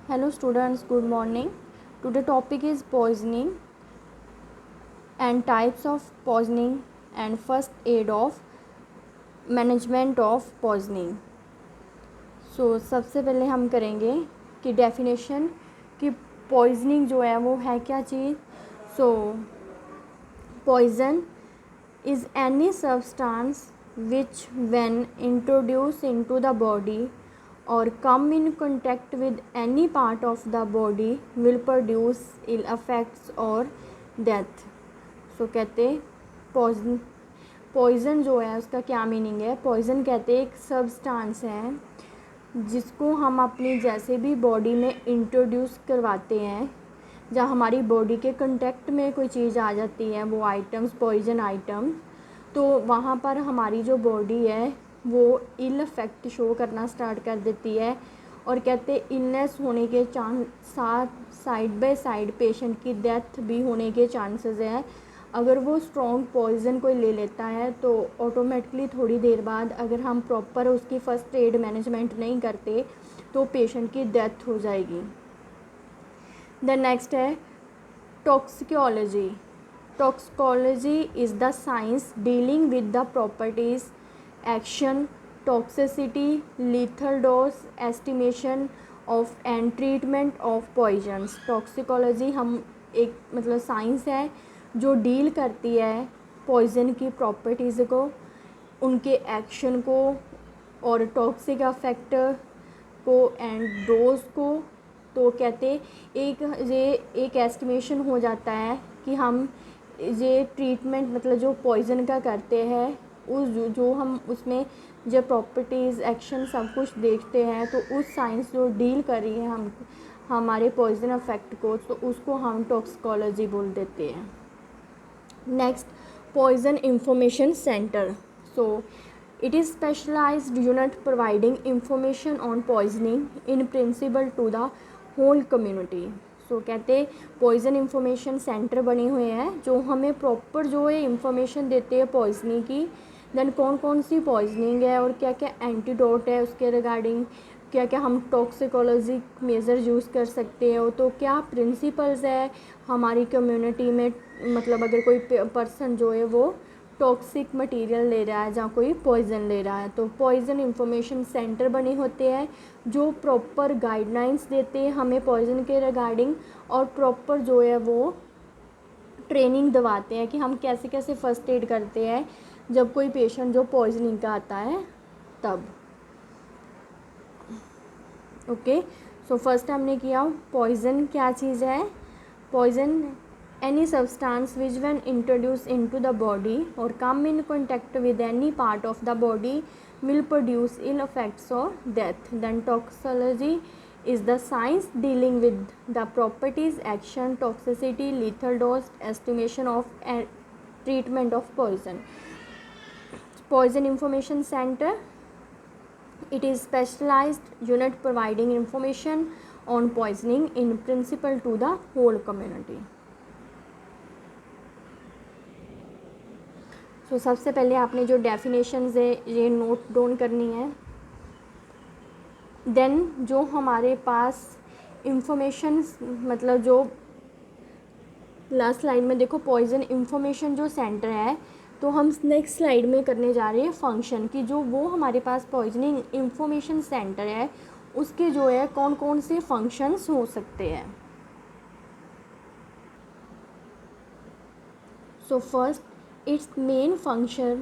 Hello students, good morning. Today topic is poisoning and types of poisoning and first aid of management of poisoning. So सबसे पहले हम करेंगे कि definition कि poisoning जो है वो है क्या चीज़. So poison is any substance which when introduced into the body or come in contact with any part of the body will produce ill effects or death. So कहते पॉइज़न जो है उसका क्या मीनिंग है. पॉइज़न कहते एक substance है जिसको हम अपनी जैसे भी बॉडी में इंट्रोड्यूस करवाते हैं, जहाँ हमारी बॉडी के कंटेक्ट में कोई चीज़ आ जाती है, वो आइटम्स पॉइजन आइटम्स, तो वहाँ पर हमारी जो बॉडी है वो इल इफ़ेक्ट शो करना स्टार्ट कर देती है. और कहते इलनेस होने के चांस साथ साइड बाय साइड पेशेंट की डेथ भी होने के चांसेस हैं. अगर वो स्ट्रॉन्ग पॉइज़न कोई ले लेता है तो ऑटोमेटिकली थोड़ी देर बाद अगर हम प्रॉपर उसकी फ़र्स्ट एड मैनेजमेंट नहीं करते तो पेशेंट की डेथ हो जाएगी. द नेक्स्ट है toxicology. Toxicology is the science dealing with the properties, action, toxicity, lethal dose, estimation of and treatment of poisons. Toxicology हम एक मतलब साइंस है जो डील करती है पॉइज़न की प्रॉपर्टीज़ को, उनके एक्शन को और टॉक्सिक अफेक्ट को एंड डोज को. तो कहते एक एस्टिमेशन हो जाता है कि हम ये ट्रीटमेंट मतलब जो पॉइज़न का करते हैं उस जो हम उसमें जब प्रॉपर्टीज़ एक्शन सब कुछ देखते हैं तो उस साइंस जो डील कर रही है हम हमारे पॉइज़न अफेक्ट को, तो उसको हम टॉक्सिकोलॉजी बोल देते हैं. Next, poison information centre. So it is specialized unit providing information on poisoning in principle to the whole community. सो कहते पॉइज़न इंफॉर्मेशन सेंटर बने हुए हैं जो हमें प्रॉपर जो है इंफॉर्मेशन देते हैं पॉइजनिंग की. देन कौन कौन सी पॉइजनिंग है और क्या क्या एंटीडोट है उसके रिगार्डिंग, क्या क्या हम टॉक्सिकोलॉजी मेजर यूज़ कर सकते हो, तो क्या प्रिंसिपल्स है हमारी कम्युनिटी में. मतलब अगर कोई पर्सन जो है वो टॉक्सिक मटेरियल ले रहा है, जहाँ कोई पॉइज़न ले रहा है, तो पॉइज़न इंफॉर्मेशन सेंटर बने होते हैं जो प्रॉपर गाइडलाइंस देते हैं हमें पॉइज़न के रिगार्डिंग और प्रॉपर जो है वो ट्रेनिंग दिवाते हैं कि हम कैसे कैसे फ़र्स्ट एड करते हैं जब कोई पेशेंट जो पॉइजनिंग का आता है तब. ओके, सो फर्स्ट हमने किया पॉइज़न क्या चीज़ है. Poison any substance which when introduced into the body or come in contact with any part of the body will produce ill effects or death. Then toxicology is the science dealing with the properties, action, toxicity, lethal dose, estimation of and treatment of poison. Poison information center, it is specialized unit providing information on poisoning in principle to the whole community. तो सबसे पहले आपने जो definitions है ये note down करनी है. Then जो हमारे पास इंफॉर्मेशन मतलब जो लास्ट स्लाइड में देखो पॉइज़न इंफॉर्मेशन जो सेंटर है, तो हम नेक्स्ट स्लाइड में करने जा रहे हैं फंक्शन की. जो वो हमारे पास पॉइजनिंग इंफॉर्मेशन सेंटर है उसके जो है कौन कौन से फंक्शंस हो सकते हैं. So first, its main function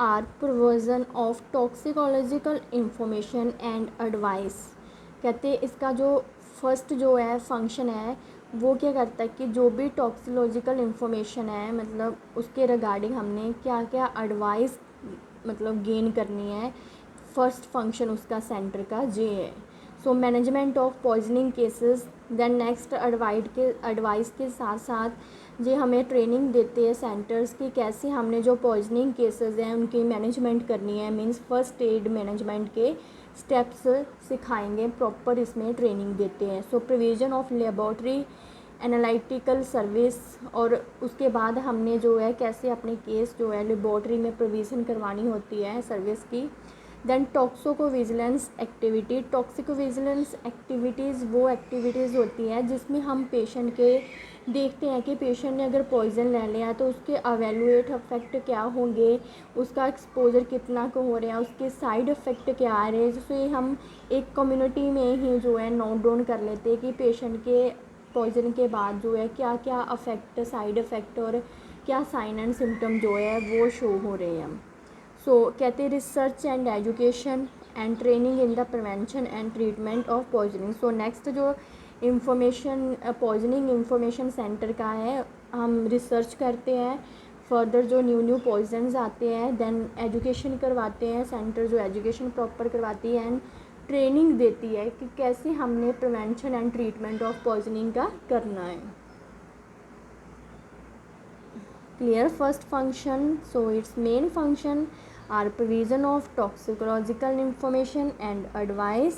are provision of toxicological information and advice. कहते इसका जो फर्स्ट जो है फंक्शन है वो क्या करता है कि जो भी टॉक्सिकोलॉजिकल इंफॉर्मेशन है मतलब उसके रिगार्डिंग हमने क्या क्या एडवाइस मतलब गेन करनी है, फर्स्ट फंक्शन उसका सेंटर का ये है. So management of poisoning cases. Then next advice के साथ साथ ये हमें ट्रेनिंग देते हैं सेंटर्स की कैसे हमने जो पॉइजनिंग केसेस हैं उनकी मैनेजमेंट करनी है. मींस फर्स्ट एड मैनेजमेंट के स्टेप्स सिखाएंगे, प्रॉपर इसमें ट्रेनिंग देते हैं. So provision of laboratory analytical service, और उसके बाद हमने जो है कैसे अपने केस जो है लेबॉर्ट्री में प्रोविज़न करवानी होती है सर्विस की. देन टॉक्सिकोविजिलेंस एक्टिविटी, टॉक्सिकोविजिलेंस एक्टिविटीज़ वो एक्टिविटीज़ होती है जिसमें हम पेशेंट के देखते हैं कि पेशेंट ने अगर पॉइज़न ले लिया तो उसके एवेलुएट इफ़ेक्ट क्या होंगे, उसका एक्सपोजर कितना को हो रहा है, उसके साइड इफ़ेक्ट क्या आ रहे हैं, जिससे हम एक कम्युनिटी में ही जो है नोट डाउन कर लेते हैं कि पेशेंट के पॉइज़न के बाद जो है क्या क्या अफेक्ट, साइड इफ़ेक्ट और क्या साइन एंड सिम्टम जो है वो शो हो रहे हैं। सो कहते हैं research and education and training in the prevention and treatment of poisoning. So next जो इंफॉर्मेशन पॉइजनिंग इंफॉर्मेशन सेंटर का है, हम रिसर्च करते हैं फर्दर जो न्यू पॉइजन्स आते हैं, देन एजुकेशन करवाते हैं, सेंटर जो एजुकेशन प्रॉपर करवाती है एंड ट्रेनिंग देती है कि कैसे हमने prevention and treatment of poisoning का करना है। Clear. First function, so it's main function are provision of toxicological information and advice,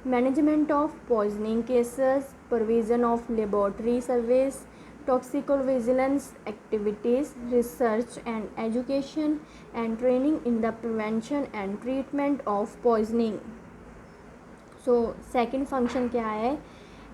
management of poisoning cases, provision of laboratory surveys, toxicovigilance activities, research and education, and training in the prevention and treatment of poisoning. So second function क्या है?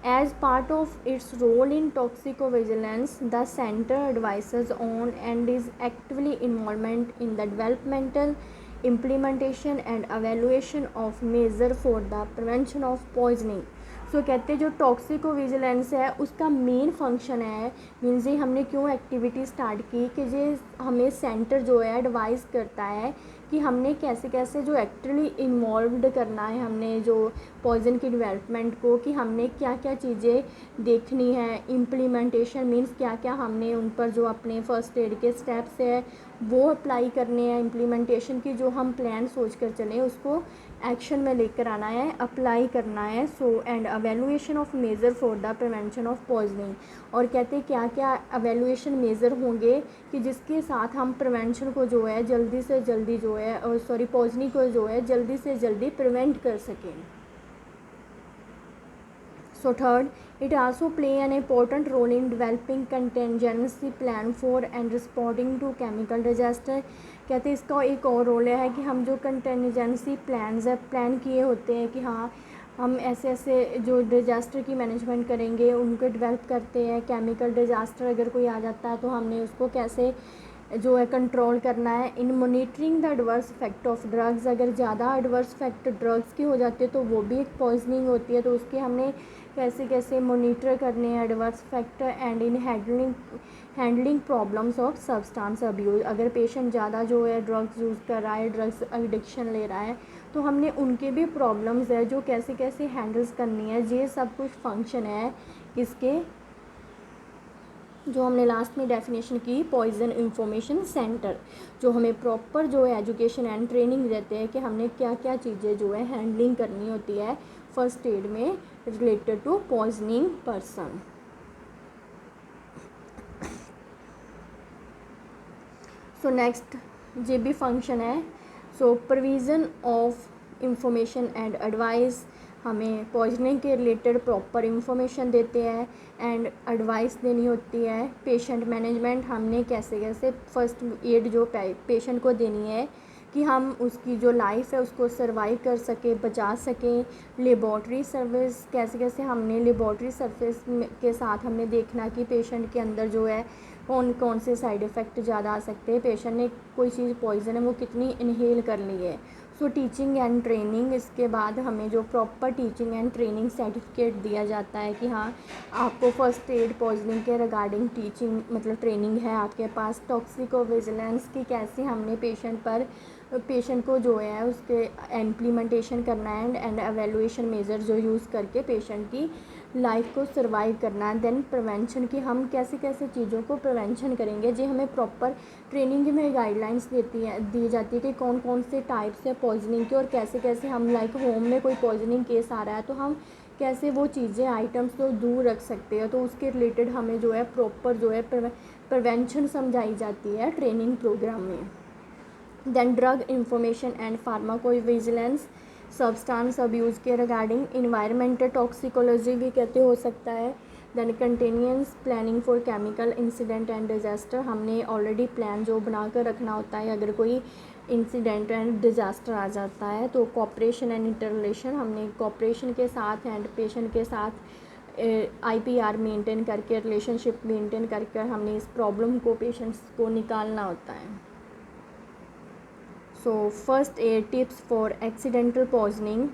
As part of its role in toxicovigilance, the center advises on and is actively involved in the developmental, implementation and evaluation of measures for the prevention of poisoning. सो कहते हैं जो टॉक्सिकोविजिलेंस है उसका main function है, means ये हमने क्यों activity start की कि ये हमें सेंटर जो है एडवाइस करता है कि हमने कैसे कैसे जो एक्टिवली इन्वॉल्व्ड करना है, हमने जो पॉइजन की डेवलपमेंट को, कि हमने क्या क्या चीज़ें देखनी है, इम्प्लीमेंटेशन मीन्स क्या क्या हमने उन पर जो अपने फर्स्ट एड के स्टेप्स है वो अप्लाई करने हैं, इम्प्लीमेंटेशन की जो हम प्लान सोच कर चलें उसको एक्शन में लेकर आना है, अप्लाई करना है। So and evaluation of measure for the prevention of poisoning, और कहते हैं क्या क्या एवेलुएशन मेजर होंगे कि जिसके साथ हम प्रिवेंशन को जो है जल्दी से जल्दी जो है पॉइजनिंग को जो है जल्दी से जल्दी प्रिवेंट कर सकें। So third, it also play an important role in developing contingency plan for and responding to chemical disaster। कहते हैं इसका एक और रोल है कि हम जो कंटेंजेंसी प्लान्स है प्लान किए होते हैं कि हाँ हम ऐसे ऐसे जो डिजास्टर की मैनेजमेंट करेंगे उनको डेवलप करते हैं। केमिकल डिजास्टर अगर कोई आ जाता है तो हमने उसको कैसे जो है कंट्रोल करना है। इन monitoring the adverse effect of drugs, अगर ज़्यादा एडवर्स इफेक्ट ड्रग्स की हो जाती है तो वो भी एक पॉइजनिंग होती है, तो उसके हमने कैसे कैसे मॉनिटर करने हैं adverse effect. And in handling problems of substance abuse, अगर पेशेंट ज़्यादा जो है ड्रग्स यूज़ कर रहा है, ड्रग्स एडिक्शन ले रहा है, तो हमने उनके भी प्रॉब्लम्स है जो कैसे कैसे हैंडल्स करनी है। ये सब कुछ फंक्शन है किसके, जो हमने लास्ट में डेफिनेशन की, पॉइजन इंफॉर्मेशन सेंटर, जो हमें प्रॉपर जो है एजुकेशन एंड ट्रेनिंग देते हैं कि हमने क्या क्या चीज़ें जो है हैंडलिंग करनी होती है फर्स्ट एड में related to poisoning person. So next ये भी फंक्शन है। So provision of information and advice, हमें पॉइजनिंग के रिलेटेड प्रॉपर इंफॉर्मेशन देते हैं एंड एडवाइस देनी होती है। पेशेंट मैनेजमेंट, हमने कैसे कैसे फर्स्ट एड जो पेशेंट को देनी है कि हम उसकी जो लाइफ है उसको सर्वाइव कर सके, बचा सकें। लेबॉर्ट्री सर्विस, कैसे कैसे हमने लेबॉर्ट्री सर्विस के साथ हमने देखना कि पेशेंट के अंदर जो है कौन कौन से साइड इफ़ेक्ट ज़्यादा आ सकते हैं, पेशेंट ने कोई चीज़ पॉइजन है वो कितनी इनहेल कर ली है। सो टीचिंग एंड ट्रेनिंग, इसके बाद हमें जो proper teaching and training certificate दिया जाता है कि हाँ आपको फर्स्ट एड पॉइजनिंग के रिगार्डिंग टीचिंग मतलब ट्रेनिंग है आपके पास। टॉक्सिकोविजिलेंस की कैसे हमने पेशेंट को जो है उसके इम्प्लीमेंटेशन करना है एंड एवेलुएशन मेजर जो यूज़ करके पेशेंट की लाइफ को सर्वाइव करना है। देन प्रिवेंशन की, हम कैसे कैसे चीज़ों को प्रिवेंशन करेंगे, जो हमें प्रॉपर ट्रेनिंग में गाइडलाइंस दी जाती है कि कौन कौन से टाइप्स है पॉइजनिंग के, और कैसे कैसे हम लाइक होम में कोई पॉइजनिंग केस आ रहा है तो हम कैसे वो चीज़ें आइटम्स को दूर रख सकते हैं। तो उसके रिलेटेड हमें जो है प्रॉपर जो है प्रिवेंशन समझाई जाती है ट्रेनिंग प्रोग्राम में। Then drug information and pharmacovigilance, substance abuse के रिगार्डिंग। इन्वायरमेंटल टॉक्सिकोलॉजी भी कहते हो सकता है। Then continuous planning for chemical incident and disaster, हमने ऑलरेडी प्लान जो बना कर रखना होता है अगर कोई इंसिडेंट एंड डिज़ास्टर आ जाता है। तो कॉपरेशन एंड इंटरलेशन, हमने कॉपरेशन के साथ एंड पेशेंट के साथ IPR मेंटेन करके, रिलेशनशिप मेंटेन करके हमने इस प्रॉब्लम को, पेशेंट्स को निकालना होता है। So first aid tips for accidental poisoning.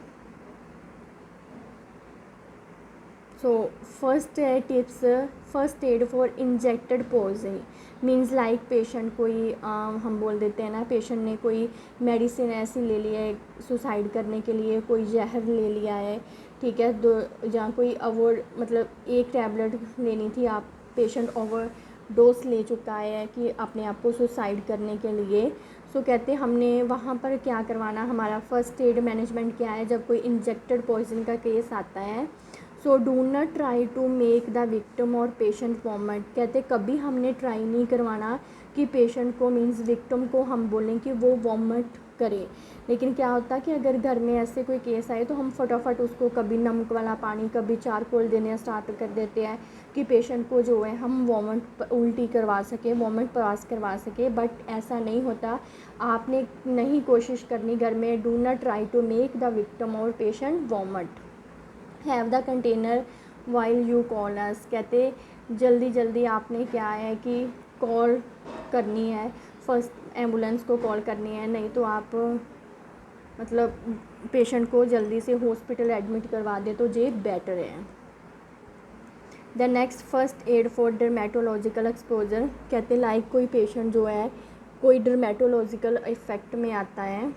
So first aid for injected poison means like patient कोई हम बोल देते हैं ना, पेशेंट ने कोई मेडिसिन ऐसी ले लिया है सुसाइड करने के लिए, कोई जहर ले लिया है, ठीक है, जहाँ कोई मतलब एक टैबलेट लेनी थी, आप पेशेंट ओवर डोज ले चुका है कि अपने आप को सुसाइड करने के लिए। सो कहते हैं हमने वहाँ पर क्या करवाना, हमारा फर्स्ट एड मैनेजमेंट क्या है जब कोई इंजेक्टेड पॉइजन का केस आता है। So do not try to make the victim और पेशेंट वॉमिट। कहते कभी हमने ट्राई नहीं करवाना कि पेशेंट को मीन्स विक्टिम को हम बोलें कि वो वॉमिट करे। लेकिन क्या होता है कि अगर घर में ऐसे कोई केस आए तो हम फटाफट उसको कभी नमक वाला पानी, कभी चारकोल देने स्टार्ट कर देते हैं कि पेशेंट को जो है हम वॉमिट, उल्टी करवा सके, वॉमिट पास करवा सके। बट ऐसा नहीं होता, आपने नहीं कोशिश करनी घर में। Do not try to make the victim और patient vomit. Have the container while you call us. कहते जल्दी जल्दी आपने क्या है कि कॉल करनी है, फर्स्ट एम्बुलेंस को कॉल करनी है, नहीं तो आप मतलब पेशेंट को जल्दी से हॉस्पिटल एडमिट करवा दे तो ये बेटर है। The next first aid for dermatological exposure. कहते लाइक कोई पेशेंट जो है कोई डर्मेटोलॉजिकल इफ़ेक्ट में आता है,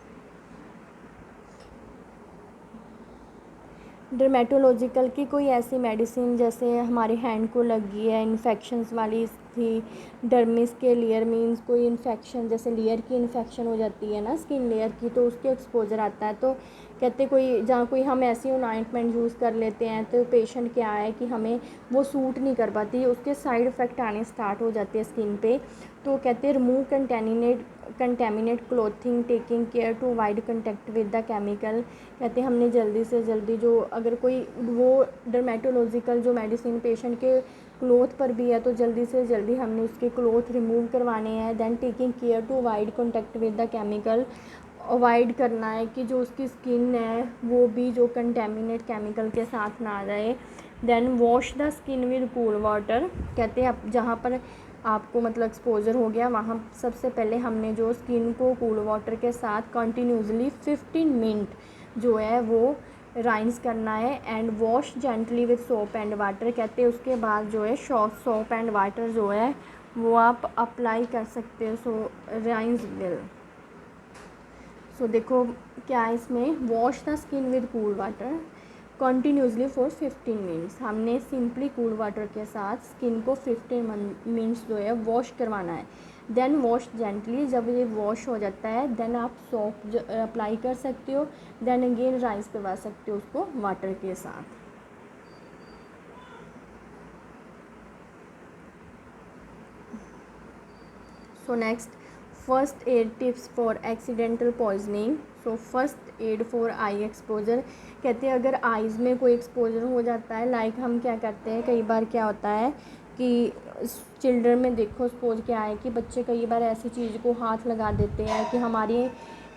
डर्मेटोलॉजिकल की कोई ऐसी मेडिसिन जैसे हमारे हैंड को लगी है, इन्फेक्शंस वाली थी, डर्मिस के लेयर मीन्स कोई इन्फेक्शन, जैसे लेयर की इन्फेक्शन हो जाती है ना स्किन लेयर की, तो उसके एक्सपोजर आता है। तो कहते कोई जहाँ कोई हम ऐसी ऑइंटमेंट यूज़ कर लेते हैं तो पेशेंट क्या है कि हमें वो सूट नहीं कर पाती, उसके साइड इफ़ेक्ट आने स्टार्ट हो जाते हैं स्किन पे। तो कहते remove contaminate clothing, taking care to avoid contact with the chemical. कहते हैं हमने जल्दी से जल्दी जो अगर कोई वो डर्मेटोलॉजिकल जो मेडिसिन पेशेंट के क्लोथ पर भी है तो जल्दी से जल्दी हमने उसके क्लोथ रिमूव करवाने हैं। Then taking care to avoid contact with the chemical, avoid करना है कि जो उसकी स्किन है वो भी जो कंटेमिनेट केमिकल के साथ ना आ जाए। Then wash the skin with cool water. कहते हैं अब जहाँ पर आपको मतलब एक्सपोजर हो गया वहाँ सबसे पहले हमने जो स्किन को कूल वाटर के साथ कंटिन्यूसली 15 मिनट जो है वो राइंस करना है। And wash gently with soap and water. कहते हैं उसके बाद जो है सोप एंड वाटर जो है वो आप अप्लाई कर सकते हो। सो राइंस विल, सो देखो क्या है इसमें, wash the skin with cool water continuously for 15 minutes. हमने सिंपली कूल वाटर के साथ स्किन को 15 मिनट्स जो है वॉश करवाना है। देन वॉश जेंटली, जब ये वॉश हो जाता है देन आप सोप अप्लाई कर सकते हो। देन अगेन राइस करवा सकते हो उसको वाटर के साथ। So next first aid tips for accidental poisoning. So first aid for I exposure. कहते हैं अगर आइज़ में कोई एक्सपोजर हो जाता है, लाइक हम क्या करते हैं, कई बार क्या होता है कि चिल्ड्रन में देखो सपोज क्या है कि बच्चे कई बार ऐसी चीज़ को हाथ लगा देते हैं कि हमारी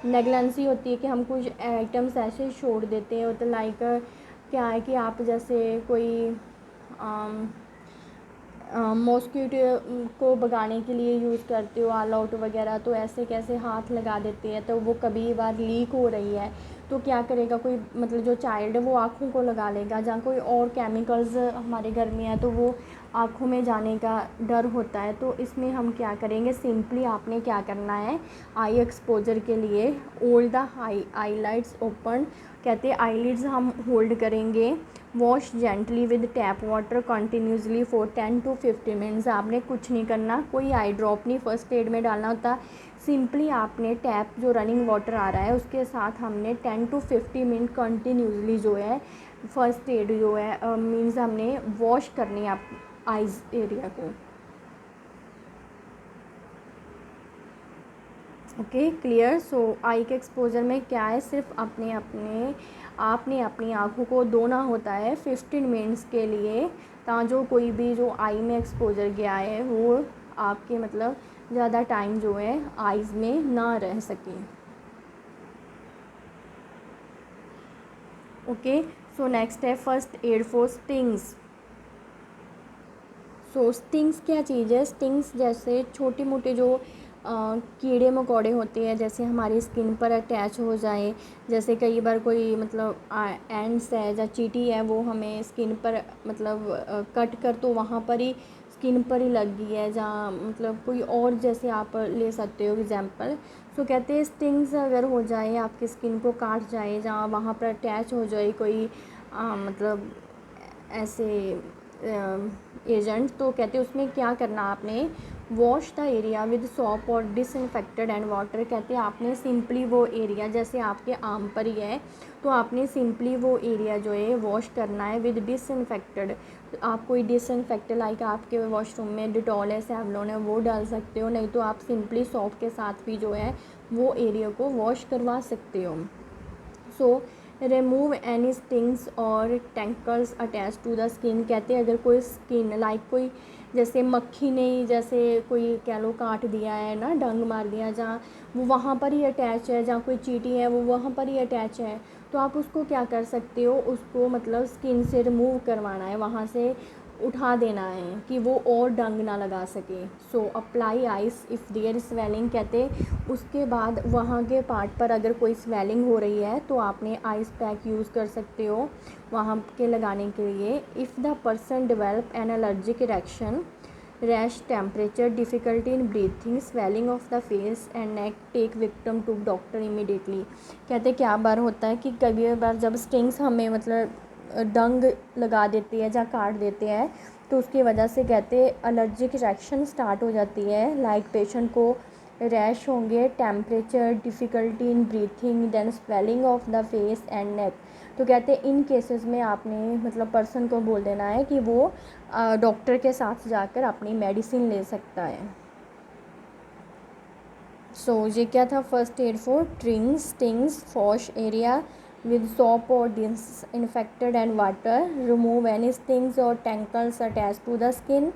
नेगलेंसी होती है कि हम कुछ आइटम्स ऐसे छोड़ देते हैं। तो लाइक क्या है कि आप जैसे कोई मॉस्किटो को भगाने के लिए यूज़ करते हो ऑल आउट वगैरह, तो ऐसे कैसे हाथ लगा देते हैं तो वो कभी बार लीक हो रही है तो क्या करेगा कोई मतलब जो चाइल्ड है वो आँखों को लगा लेगा। जहाँ कोई और केमिकल्स हमारे घर में है तो वो आँखों में जाने का डर होता है। तो इसमें हम क्या करेंगे, सिंपली आपने क्या करना है आई एक्सपोजर के लिए होल्ड द आईलाइड्स ओपन। कहते हैं आईलिड्स हम होल्ड करेंगे। Wash gently with tap water continuously for 10 to 15 minutes. आपने कुछ नहीं करना, कोई आई ड्रॉप नहीं फर्स्ट एड में डालना होता, सिंपली आपने टैप जो रनिंग वाटर आ रहा है उसके साथ हमने 10 to 15 मिनट कंटिन्यूसली जो है फर्स्ट एड जो है मीन्स हमने वॉश करनी है आप आइज़ एरिया को। Okay clear. सो आई के एक्सपोजर में क्या है, सिर्फ आपने अपनी आँखों को धोना होता है 15 मिनट्स के लिए, ताकि जो कोई भी जो आई में एक्सपोजर गया है वो आपके मतलब ज़्यादा टाइम जो है आइज़ में ना रह सके। ओके, सो नेक्स्ट है first aid for stings. So stings क्या चीज़ है? स्टिंग्स जैसे छोटे मोटे जो कीड़े मकोड़े होते हैं, जैसे हमारी स्किन पर अटैच हो जाए, जैसे कई बार कोई मतलब एंड्स है या चींटी है वो हमें स्किन पर मतलब कट कर तो वहाँ पर ही स्किन पर ही लग गई है, जहाँ मतलब कोई और जैसे आप ले सकते हो एग्जांपल। सो कहते हैं स्टिंग्स अगर हो जाए, आपकी स्किन को काट जाए, जहाँ वहाँ पर अटैच हो जाए कोई मतलब ऐसे एजेंट, तो कहते हैं उसमें क्या करना आपने, wash the area with shop और डिसइंफेक्टेड एंड वाटर। कहते हैं आपने सिंपली वो एरिया जैसे आपके आर्म पर ही है, तो आपने सिंपली वो एरिया जो है वॉश करना है विद डिसइंफेक्टेड। आप कोई डिसइंफेक्ट लाइक आपके वॉशरूम में डिटॉल है, सेवलॉन है, वो डाल सकते हो, नहीं तो आप सिंपली सॉप के साथ भी जो है वो एरिया को वॉश करवा सकते हो। सो रिमूव एनी स्टिंग्स और टैंकल्स अटैच टू द स्किन। कहते हैं अगर कोई स्किन लाइक कोई जैसे मक्खी ने जैसे कोई कह लो काट दिया है ना, डंग मार दिया, जहाँ वो वहाँ पर ही अटैच है, जहाँ कोई चींटी है वो वहाँ पर ही अटैच है, तो आप उसको क्या कर सकते हो, उसको मतलब स्किन से रिमूव करवाना है, वहाँ से उठा देना है कि वो और डंग ना लगा सके। So apply ice if there swelling. कहते उसके बाद वहाँ के पार्ट पर अगर कोई स्वेलिंग हो रही है तो आपने आइस पैक यूज़ कर सकते हो वहाँ के लगाने के लिए। If the person develop an allergic reaction, rash, temperature, difficulty in breathing, swelling of the face and neck, take victim to doctor immediately. कहते क्या बार होता है कि कभी बार जब स्टिंग्स हमें मतलब डंग लगा देती है या काट देते हैं, तो उसकी वजह से कहते एलर्जिक रिएक्शन स्टार्ट हो जाती है, लाइक पेशेंट को रैश होंगे, temperature, difficulty in breathing, then swelling of the face and neck. तो कहते हैं इन केसेस में आपने मतलब पर्सन को बोल देना है कि वो डॉक्टर के साथ जाकर अपनी मेडिसिन ले सकता है। सो ये क्या था, first aid for stings, wash area with soap or disinfected and water, remove any stings or tangles attached to the skin,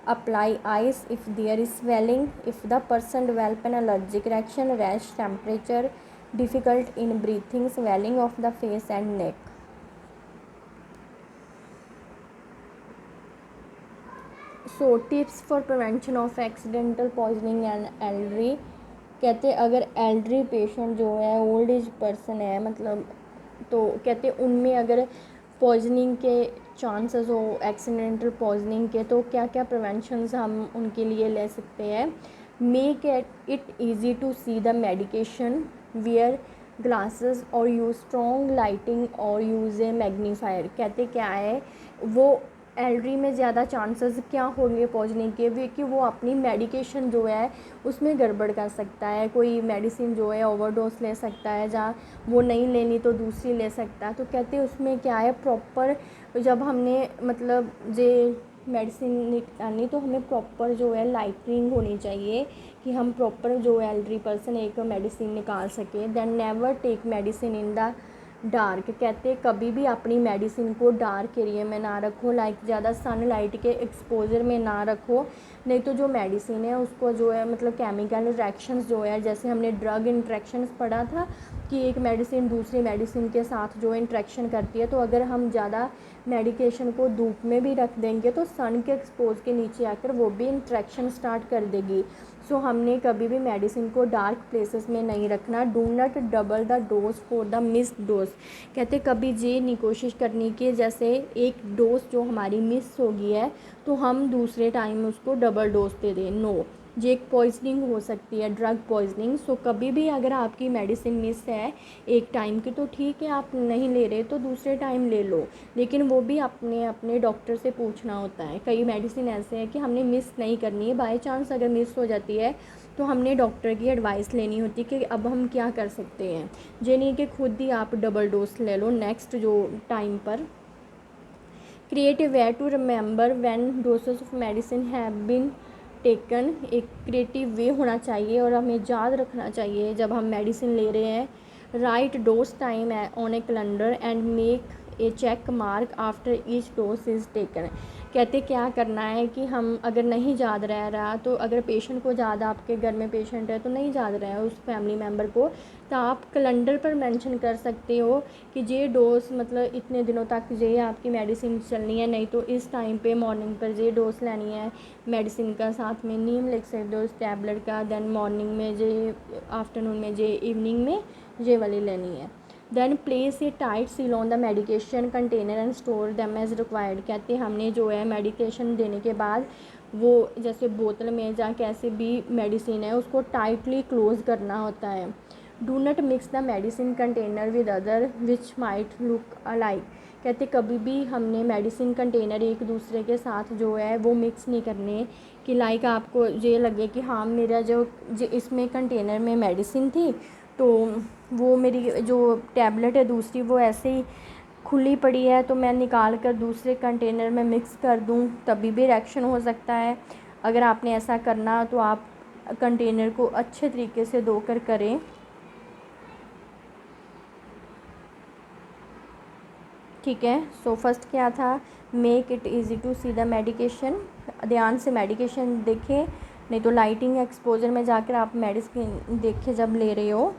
apply ice if there is swelling, if the person develop an allergic reaction, rash, temperature, difficult in breathing, swelling of the face and neck. So tips for prevention of accidental poisoning and elderly। कहते अगर elderly patient जो है, old age person है मतलब, तो कहते उनमें अगर पॉइजनिंग के चांसेस हो, एक्सीडेंटल पॉइजनिंग के, तो क्या क्या प्रिवेंशंस हम उनके लिए ले सकते हैं। Make it easy to see the medication, wear glasses और यूज़ स्ट्रॉन्ग लाइटिंग और यूज़ ए मैग्नीफायर। कहते क्या है, वो एल्डरी में ज़्यादा चांसेस क्या होंगे पहुंचने के कि वो अपनी मेडिकेशन जो है उसमें गड़बड़ कर सकता है, कोई मेडिसिन जो है ओवरडोज ले सकता है, जहाँ वो नहीं लेनी तो दूसरी ले सकता है। तो कहते हैं उसमें क्या है, प्रॉपर जब हमने मतलब जे मेडिसिन निकालनी तो हमें प्रॉपर जो है लाइटनिंग होनी चाहिए कि हम प्रॉपर जो एल्डरी पर्सन एक मेडिसिन निकाल सके। Then never take medicine in the dark. कहते कभी भी अपनी मेडिसिन को डार्क एरिया में ना रखो, लाइक ज़्यादा सनलाइट के एक्सपोजर में ना रखो, नहीं तो जो मेडिसिन है उसको जो है मतलब केमिकल रिएक्शंस जो है, जैसे हमने ड्रग इंट्रैक्शंस पढ़ा था कि एक मेडिसिन दूसरी मेडिसिन के साथ जो इंट्रैक्शन करती है, तो अगर हम ज़्यादा मेडिकेशन को धूप में भी रख देंगे तो सन के एक्सपोज के नीचे आकर वो भी इंट्रैक्शन स्टार्ट कर देगी। सो हमने कभी भी मेडिसिन को डार्क प्लेसेस में नहीं रखना। Do not double the dose for the missed dose. कहते कभी ये नहीं कोशिश करनी कि जैसे एक डोज जो हमारी मिस हो गई है तो हम दूसरे टाइम उसको डबल डोज दे दें। नो, ये एक पॉइजनिंग हो सकती है, ड्रग पॉइजनिंग। सो कभी भी अगर आपकी मेडिसिन मिस है एक टाइम की तो ठीक है, आप नहीं ले रहे तो दूसरे टाइम ले लो, लेकिन वो भी अपने अपने डॉक्टर से पूछना होता है। कई मेडिसिन ऐसे हैं कि हमने मिस नहीं करनी है, बाय चांस अगर मिस हो जाती है तो हमने डॉक्टर की एडवाइस लेनी होती है कि अब हम क्या कर सकते हैं। ये नहीं कि खुद ही आप डबल डोज ले लो नेक्स्ट जो टाइम पर। Create a way to remember when doses of medicine have been taken. एक क्रिएटिव वे होना चाहिए और हमें याद रखना चाहिए जब हम मेडिसिन ले रहे हैं। Write dose time on a calendar and make a check mark after each dose is taken. कहते क्या करना है कि हम अगर नहीं याद रह रहा, तो अगर पेशेंट को याद, आपके घर में पेशेंट है तो नहीं याद रहा है उस फैमिली मेम्बर को, तो आप कैलेंडर पर मेंशन कर सकते हो कि ये डोज मतलब इतने दिनों तक ये आपकी मेडिसिन चलनी है, नहीं तो इस टाइम पे मॉर्निंग पर ये डोज लेनी है मेडिसिन का, साथ में नीम लिख सकते हो उस टैबलेट का, देन मॉर्निंग में ये, आफ्टरनून में ये, इवनिंग में ये वाली लेनी है। Then place a tight seal on the medication container and store them as required. कहते हमने जो है मेडिकेशन देने के बाद वो जैसे बोतल में या कैसे भी मेडिसिन है उसको टाइटली क्लोज़ करना होता है। Do not mix the medicine container with other which might look alike. कहते कभी भी हमने मेडिसिन कंटेनर एक दूसरे के साथ जो है वो मिक्स नहीं करने कि लाइक आपको ये लगे कि हाँ मेरा जो इसमें कंटेनर में मेडिसिन थी, तो वो मेरी जो टैबलेट है दूसरी वो ऐसे ही खुली पड़ी है, तो मैं निकाल कर दूसरे कंटेनर में मिक्स कर दूं, तभी भी रिएक्शन हो सकता है। अगर आपने ऐसा करना तो आप कंटेनर को अच्छे तरीके से धोकर करें। ठीक है। सो फर्स्ट क्या था, make it easy to see the medication. ध्यान से मेडिकेशन देखें, नहीं तो लाइटिंग एक्सपोजर में जाकर आप मेडिसिन देखे जब ले रहे हो।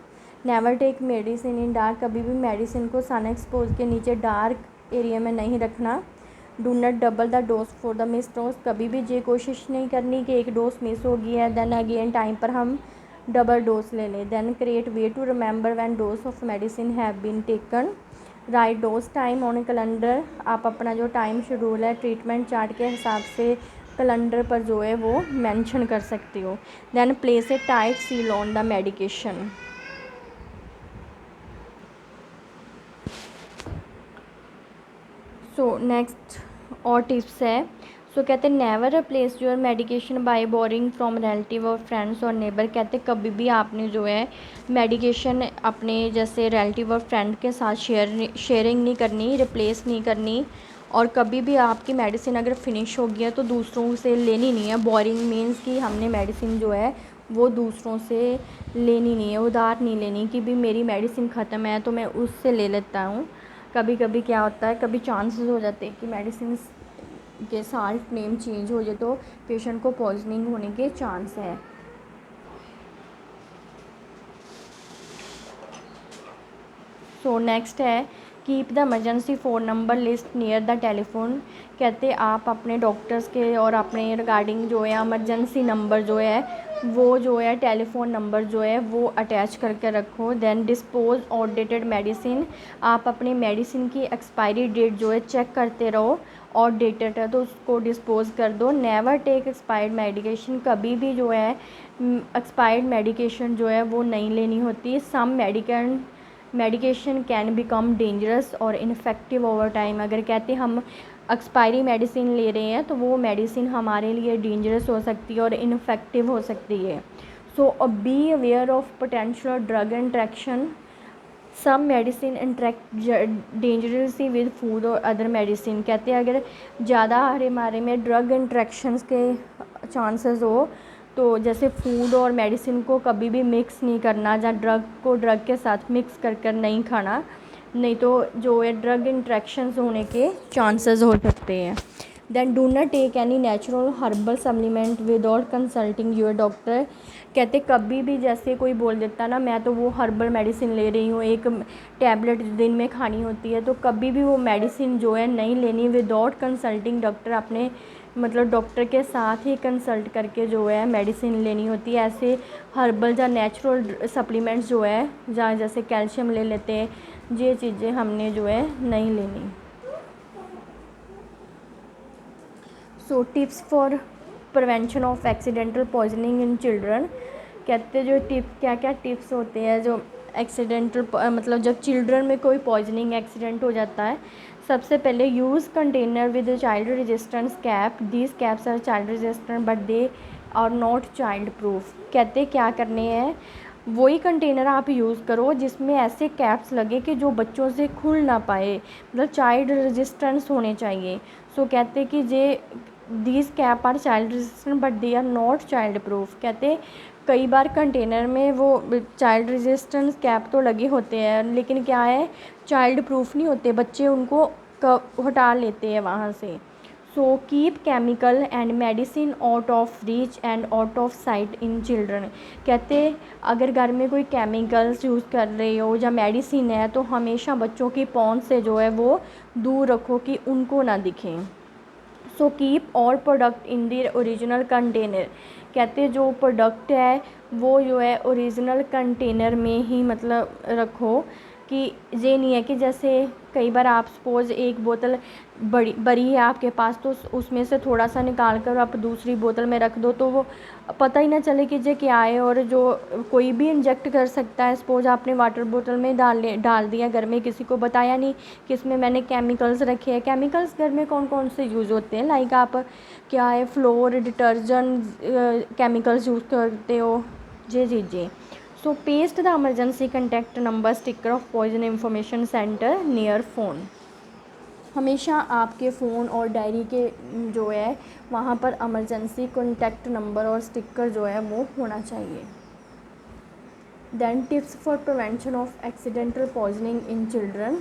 Never take medicine in dark. कभी भी मेडिसिन को सन एक्सपोज के नीचे डार्क एरिया में नहीं रखना। Do not double the dose for the miss dose. कभी भी ये कोशिश नहीं करनी कि एक डोज मिस हो गई है देन अगेन टाइम पर हम डबल डोज ले लें। Then create way to remember when dose of medicine have been taken. Write dose time on calendar. आप अपना जो टाइम शेड्यूल है ट्रीटमेंट चार्ट के हिसाब से कैलेंडर पर जो है वो मेंशन कर सकते हो। Then place a tight seal on the medication. So next और टिप्स है। सो कहते हैं never replace your medication by boring from relative और फ्रेंड्स और नेबर। कहते कभी भी आपने जो है मेडिकेशन अपने जैसे रिलेटिव और फ्रेंड के साथ शेयरिंग नहीं करनी, रिप्लेस नहीं करनी। और कभी भी आपकी मेडिसिन अगर फिनिश हो गई है तो दूसरों से लेनी नहीं है। बोरिंग मीन्स कि हमने मेडिसिन जो है वो दूसरों से लेनी नहीं है, उधार नहीं लेनी कि भी मेरी मेडिसिन ख़त्म है तो मैं उससे ले लेता हूँ। कभी कभी क्या होता है, कभी चांसेस हो जाते हैं कि मेडिसिन के साल्ट नेम चेंज हो जाए तो पेशेंट को पॉइजनिंग होने के चांस है। सो नेक्स्ट है keep the emergency phone number list near the telephone. कहते आप अपने डॉक्टर्स के और अपने रिगार्डिंग जो है इमरजेंसी नंबर जो है वो जो है टेलीफोन नंबर जो है वो अटैच करके रखो। Then dispose outdated medicine. आप अपनी मेडिसिन की एक्सपायरी डेट जो है चेक करते रहो, और डेटेड है तो उसको डिस्पोज कर दो। Never take expired medication. कभी भी जो है एक्सपायर्ड मेडिकेशन जो है वो नहीं लेनी होती। Some medication can become dangerous और इनफेक्टिव ओवर टाइम। अगर कहते हम एक्सपायरी मेडिसिन ले रहे हैं तो वो मेडिसिन हमारे लिए डेंजरस हो सकती है और इनफेक्टिव हो सकती है। So be aware of potential drug interaction. Some medicine interact dangerously with food और अदर मेडिसिन। कहते हैं अगर ज़्यादा हमारे में ड्रग इंट्रैक्शंस के चांसेस हो तो जैसे फूड और मेडिसिन को कभी भी मिक्स नहीं करना, या ड्रग को ड्रग के साथ मिक्स कर नहीं खाना, नहीं तो जो है ड्रग इंट्रैक्शंस होने के चांसेस हो सकते हैं। Then do not take any natural herbal supplement without consulting your doctor. कहते कभी भी जैसे कोई बोल देता ना मैं तो वो हर्बल मेडिसिन ले रही हूँ, एक टैबलेट दिन में खानी होती है, तो कभी भी वो मेडिसिन जो है नहीं लेनी विदाउट कंसल्टिंग डॉक्टर। अपने मतलब डॉक्टर के साथ ही कंसल्ट करके जो है मेडिसिन लेनी होती है। ऐसे हर्बल या नेचुरल सप्लीमेंट्स जो है या जैसे कैल्शियम ले लेते हैं, ये चीज़ें हमने जो है नहीं लेनी। So tips for prevention of accidental poisoning in children. कहते जो क्या क्या टिप्स होते हैं जो एक्सीडेंटल मतलब जब चिल्ड्रन में कोई पॉइजनिंग एक्सीडेंट हो जाता है। सबसे पहले use container with child resistance cap. These caps are child resistant but they are not child proof. कहते क्या करने हैं, वही कंटेनर आप यूज़ करो जिसमें ऐसे कैप्स लगे कि जो बच्चों से खुल ना पाए, मतलब चाइल्ड रेजिस्टेंस होने चाहिए। सो कहते कि ये these cap are child resistant but they are not child proof. कहते कई बार कंटेनर में वो चाइल्ड रेजिस्टेंस कैप तो लगे होते हैं लेकिन क्या है, चाइल्ड प्रूफ नहीं होते, बच्चे उनको हटा लेते हैं वहाँ से। So keep chemical and medicine out of reach and out of site in children. कहते अगर घर में कोई केमिकल्स यूज़ कर रहे हो या मेडिसिन है तो हमेशा बच्चों की पहुंच से जो है वो दूर रखो कि उनको ना दिखें। So keep all product in the original container. कहते जो प्रोडक्ट है वो जो है ओरिजिनल कंटेनर में ही मतलब रखो, कि ये नहीं है कि जैसे कई बार आप सपोज़ एक बोतल बड़ी है आपके पास तो उसमें से थोड़ा सा निकाल कर आप दूसरी बोतल में रख दो तो वो पता ही ना चले कि ये क्या है, और जो कोई भी इंजेक्ट कर सकता है। सपोज़ आपने वाटर बोतल में डाल दिया घर में, किसी को बताया नहीं कि इसमें मैंने केमिकल्स रखे हैं। केमिकल्स घर में कौन कौन से यूज़ होते हैं, लाइक आप क्या है फ्लोर डिटर्जेंट केमिकल्स यूज़ करते हो, ये चीज़ें। So paste the emergency contact number sticker of poison information centre near phone. हमेशा आपके फ़ोन और डायरी के जो है वहाँ पर इमरजेंसी कॉन्टैक्ट नंबर और स्टिकर जो है वो होना चाहिए। Then tips for prevention of accidental poisoning in children.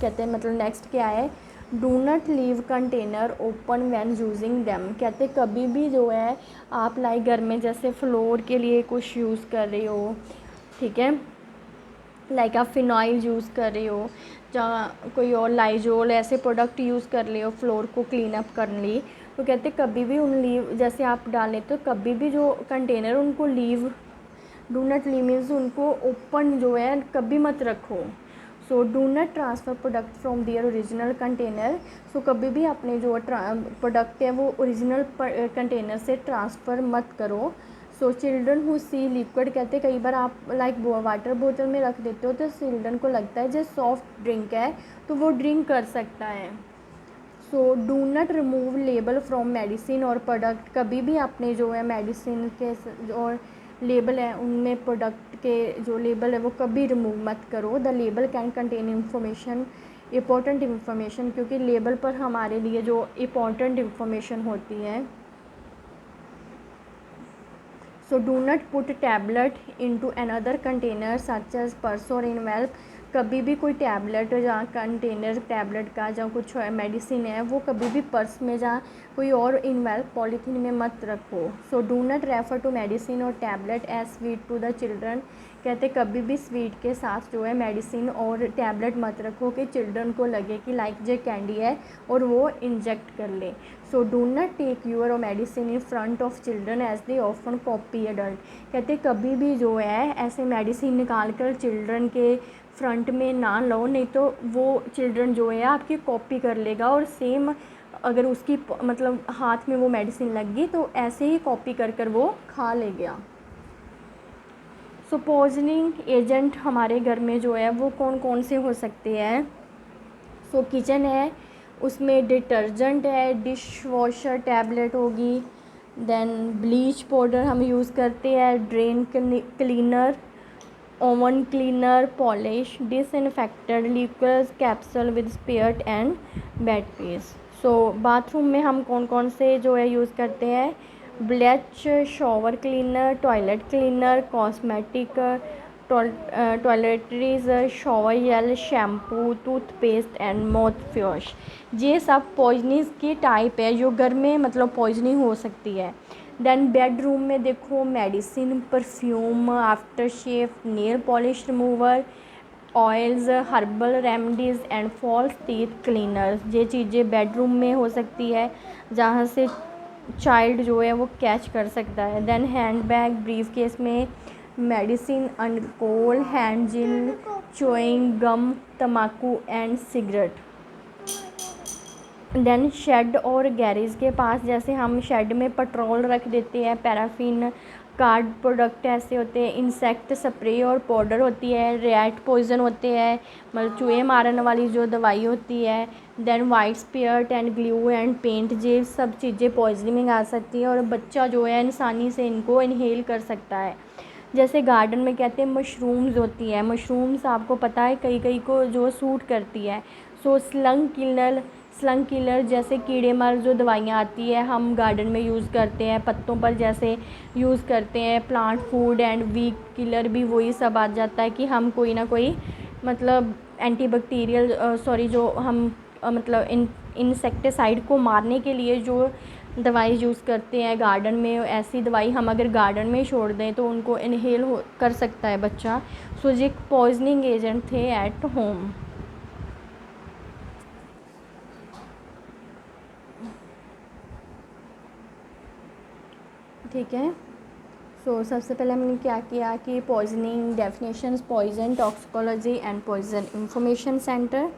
कहते हैं मतलब नेक्स्ट क्या है, do not leave container open when using them. कहते कभी भी जो है आप लाइक घर में जैसे फ्लोर के लिए कुछ यूज़ कर रहे हो, ठीक है, लाइक आप फिनाइल यूज़ कर रहे हो या कोई और लाइजोल ऐसे प्रोडक्ट यूज़ कर रहे हो फ्लोर को क्लीन अप करने लिए, तो कहते कभी भी उन लीव जैसे आप डालें तो कभी भी जो कंटेनर उनको leave, do not leave means उनको ओपन जो है कभी मत रखो। So do not transfer product from their original container. So कभी भी अपने जो प्रोडक्ट है वो ओरिजिनल कंटेनर से ट्रांसफ़र मत करो। So children who see liquid. कहते कई बार आप लाइक वाटर बोतल में रख देते हो तो चिल्ड्रन को लगता है जो सॉफ्ट ड्रिंक है तो वो ड्रिंक कर सकता है। So do not remove label from medicine और प्रोडक्ट। कभी भी अपने जो है मेडिसिन के और लेबल है उनमें प्रोडक्ट के जो लेबल है वो कभी रिमूव मत करो। The label can contain information important information, क्योंकि लेबल पर हमारे लिए जो इम्पोर्टेंट इन्फॉर्मेशन होती है। So do not put tablet into another container such as purse और इनवेल्प। कभी भी कोई टैबलेट या कंटेनर टैबलेट का या कुछ मेडिसिन है वो कभी भी पर्स में या कोई और इनवेल्प पॉलीथीन में मत रखो। So do not refer to medicine और tablet as sweet to the children. कहते कभी भी स्वीट के साथ जो है मेडिसिन और टैबलेट मत रखो कि चिल्ड्रन को लगे कि लाइक जे कैंडी है और वो इंजेक्ट कर ले। So do not take your medicine in front of children as they often copy adult. कहते कभी भी जो है ऐसे मेडिसिन निकाल कर चिल्ड्रन के फ्रंट में ना लो, नहीं तो वो चिल्ड्रन जो है आपकी कॉपी कर लेगा और सेम अगर उसकी मतलब हाथ में वो मेडिसिन लग गई तो ऐसे ही कॉपी कर कर वो खा ले गया। सो पॉइजनिंग एजेंट हमारे घर में जो है वो कौन कौन से हो सकते हैं। सो किचन है उसमें डिटर्जेंट है, डिश वॉशर टैबलेट होगी, देन ब्लीच पाउडर हम यूज़ करते हैं, drain cleaner, oven cleaner, polish, disinfected liquid capsule with spirit and bed paste. So bathroom में हम कौन कौन से जो है यूज़ करते हैं, bleach, shower cleaner, toilet cleaner, cosmetic, toiletries, shower gel, shampoo, toothpaste and mouth wash. ये सब पॉइजनिंग की टाइप है जो घर में मतलब पॉइजनिंग हो सकती है। देन बेडरूम में देखो medicine, perfume, aftershave, nail polish remover, oils, herbal remedies and false teeth cleaners. ये चीज़ें बेडरूम में हो सकती है जहाँ से चाइल्ड जो है वो कैच कर सकता है। Then handbag, briefcase में medicine, alcohol, hand gel, chewing gum, तम्बाकू एंड सिगरेट। देन शेड और गैरेज के पास जैसे हम शेड में पेट्रोल रख देते हैं, पैराफिन, कार्ड प्रोडक्ट ऐसे होते हैं, इंसेक्ट स्प्रे और पाउडर होती है, रैट पॉइजन होते हैं मतलब चूहे मारने वाली जो दवाई होती है, then white spirit and glue and paint, ये सब चीज़ें पॉइजनिंग आ सकती है और बच्चा जो है इंसानी से इनको इनहेल कर सकता है। जैसे गार्डन में कहते हैं मशरूम्स होती है, मशरूम्स आपको पता है कई कई को जो सूट करती है। सो स्लंग किलर स्लंग किलर जैसे कीड़े मार जो दवाइयाँ आती है हम गार्डन में यूज़ करते हैं, पत्तों पर जैसे यूज़ करते हैं। Plant food and weed killer भी वही सब आ जाता है कि हम कोई ना कोई मतलब एंटीबैक्टीरियल सॉरी जो हम मतलब इंसेक्टिसाइड को मारने के लिए जो दवाई यूज़ करते हैं गार्डन में, ऐसी दवाई हम अगर गार्डन में छोड़ दें तो उनको इनहेल हो कर सकता है बच्चा। सो ये पॉइजनिंग एजेंट थे एट होम। ठीक है। सबसे पहले हमने क्या किया कि poisoning definitions, poison toxicology and poison information centre.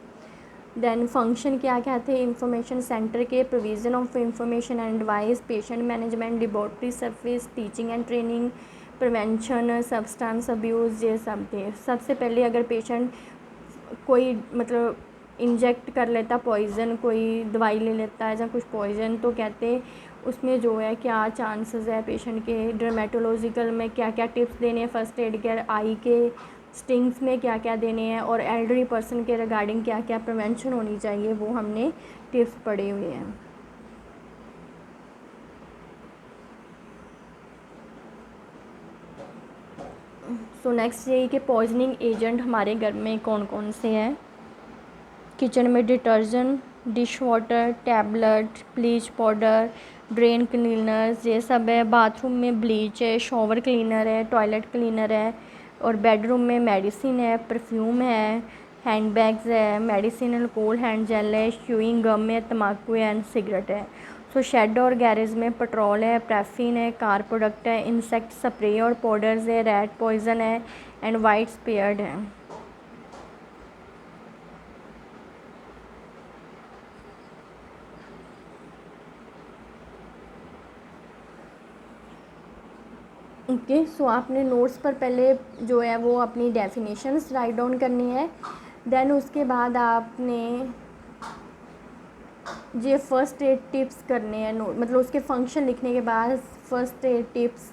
Then function क्या क्या थे इंफॉर्मेशन सेंटर के, provision of information and advice, patient management, laboratory service, teaching and training, prevention, substance abuse, ये सब थे। सबसे पहले अगर पेशेंट कोई मतलब इंजेक्ट कर लेता पॉइज़न, कोई दवाई ले लेता है या कुछ पॉइज़न, तो कहते उसमें जो है क्या चांसेस है पेशेंट के। डर्मेटोलॉजिकल में क्या क्या टिप्स देने हैं फर्स्ट एड केयर, आई के स्टिंग्स में क्या क्या देने हैं, और एल्डरी पर्सन के रिगार्डिंग क्या क्या प्रिवेंशन होनी चाहिए, वो हमने टिप्स पढ़े हुए हैं। नेक्स्ट यही कि पॉइजनिंग एजेंट हमारे घर में कौन कौन से हैं। किचन में detergent, dish water, tablet, bleach powder, drain cleaners, ये सब है। बाथरूम में ब्लीच है, शॉवर क्लीनर है, टॉयलेट क्लीनर है, और बेडरूम में मेडिसिन है, परफ्यूम है, हैंड बैग्स है, मेडिसिन, अल्कोहल हैंड जेल है, च्यूइंग गम है, तम्बाकू एंड सिगरेट है। शेड और गैरेज में पेट्रोल है, पैराफिन है, कार प्रोडक्ट है, इंसेक्ट स्प्रे और पाउडर्स है, रैट पॉइजन है एंड वाइट स्पेयर्ड है। ओके, आपने नोट्स पर पहले जो है वो अपनी डेफिनेशंस राइट डाउन करनी है। देन उसके बाद आपने ये फ़र्स्ट एड टिप्स करने हैं नोट, मतलब उसके फंक्शन लिखने के बाद फ़र्स्ट एड टिप्स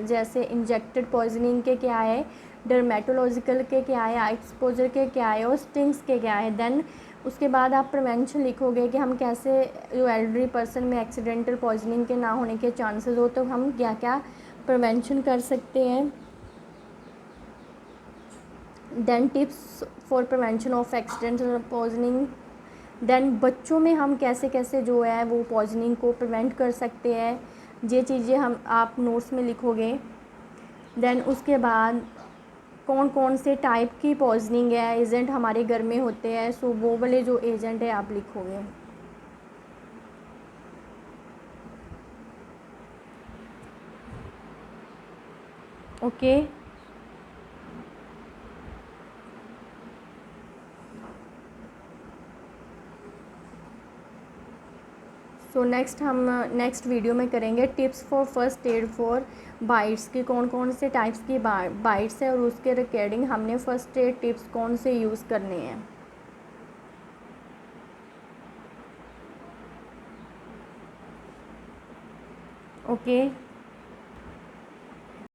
जैसे इंजेक्टेड पॉइजनिंग के क्या है, डर्मेटोलॉजिकल के क्या है, आई एक्सपोजर के क्या है, और स्टिंग्स के क्या है। देन उसके बाद आप प्रिवेंशन लिखोगे कि हम कैसे जो एल्डरी पर्सन में एक्सीडेंटल पॉइजनिंग के ना होने के चांसेस हो तो हम क्या क्या प्रिवेंशन कर सकते हैं। Then tips for prevention of accidental poisoning. Then बच्चों में हम कैसे कैसे जो है वो पॉइजनिंग को प्रिवेंट कर सकते हैं, ये चीज़ें हम आप नोट्स में लिखोगे। देन उसके बाद कौन कौन से टाइप की पॉइजनिंग है एजेंट हमारे घर में होते हैं, वो वाले जो एजेंट है आप लिखोगे। ओके, नेक्स्ट हम नेक्स्ट वीडियो में करेंगे tips for first aid for bytes की, कौन कौन से टाइप्स की बाइट्स है और उसके रिकॉर्डिंग हमने फर्स्ट एड टिप्स कौन से यूज़ करने हैं। ओके।